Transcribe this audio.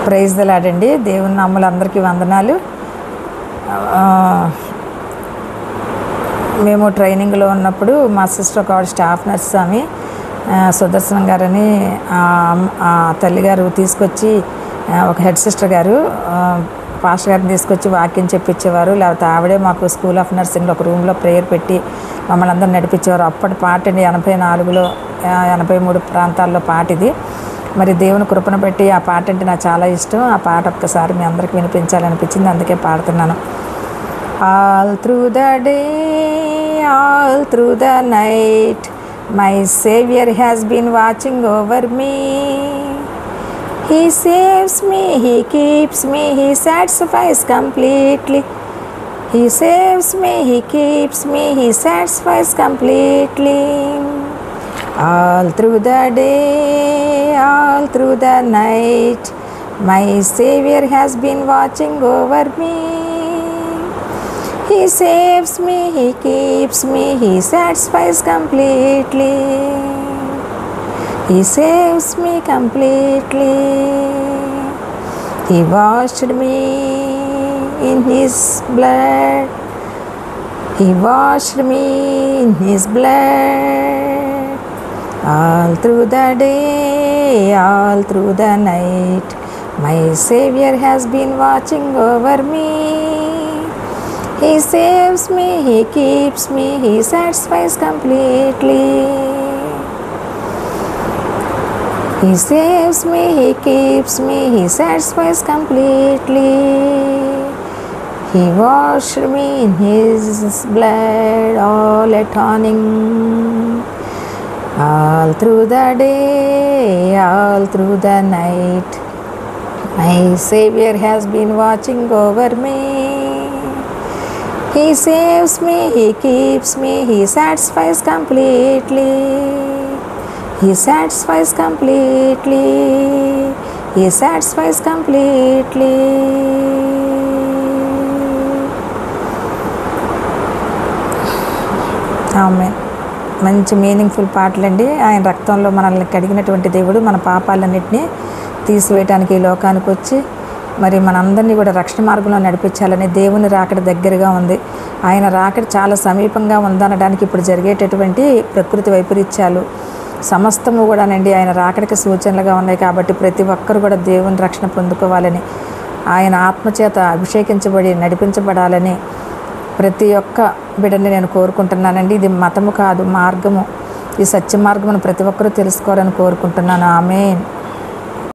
Praise the lord అండి. దేవుని నామములందరికీ వందనాలు. మేము ట్రైనింగ్లో ఉన్నప్పుడు మా సిస్టర్ ఒక స్టాఫ్ నర్స్ స్వామి సుదర్శనం గారని ఆ తల్లిగారు తీసుకొచ్చి ఒక హెడ్ సిస్టర్ గారు పాస్టర్ గారిని తీసుకొచ్చి వాక్యం చెప్పించేవారు. లేకపోతే ఆవిడే మాకు స్కూల్ ఆఫ్ నర్సింగ్లో ఒక రూమ్లో ప్రేయర్ పెట్టి మమ్మల్ని అందరూ నడిపించేవారు. అప్పటి పాట అండి 84లో 83 ప్రాంతాల్లో పాట ఇది. మరి దేవుని కృపను బట్టి ఆ పాట అంటే నాకు చాలా ఇష్టం. ఆ పాట ఒక్కసారి మీ అందరికి వినిపించాలనిపించింది, అందుకే పాడుతున్నాను. All through the day, all through the night, my saviour has been watching over me. He saves me, He keeps me, He satisfies completely. He saves me, He keeps me, He satisfies completely. All through the day, all through the night, my Savior has been watching over me. He saves me, He keeps me, He satisfies completely. He saves me completely. He washed me in His blood. He washed me in His blood. All through the day, all through the night, my Savior has been watching over me. He saves me, He keeps me, He satisfies completely. He saves me, He keeps me, He satisfies completely. He washed me in His blood, all atoning. All through the day, all through the night, my Savior has been watching over me. He saves me, He keeps me, He satisfies completely. He satisfies completely. He satisfies completely. ఆమేన్. మంచి meaningful పాటలండి. ఆయన రక్తంలో మనల్ని కడిగినటువంటి దేవుడు మన పాపాలన్నింటినీ తీసివేయటానికి ఈ లోకానికి వచ్చి మరి మనందరినీ కూడా రక్షణ మార్గంలో నడిపించాలని దేవుని రాకడ దగ్గరగా ఉంది. ఆయన రాకడ చాలా సమీపంగా ఉందనడానికి ఇప్పుడు జరిగేటటువంటి ప్రకృతి వైపరీత్యాలు సమస్తము కూడానండి ఆయన రాకడికి సూచనలుగా ఉన్నాయి. కాబట్టి ప్రతి ఒక్కరు కూడా దేవుని రక్షణ పొందుకోవాలని, ఆయన ఆత్మచేత అభిషేకించబడి నడిపించబడాలని ప్రతి ఒక్క బిడ్డని నేను కోరుకుంటున్నానండి. ఇది మతము కాదు, మార్గము. ఈ సత్య మార్గమును ప్రతి ఒక్కరూ తెలుసుకోవాలని కోరుకుంటున్నాను. ఆమేన్.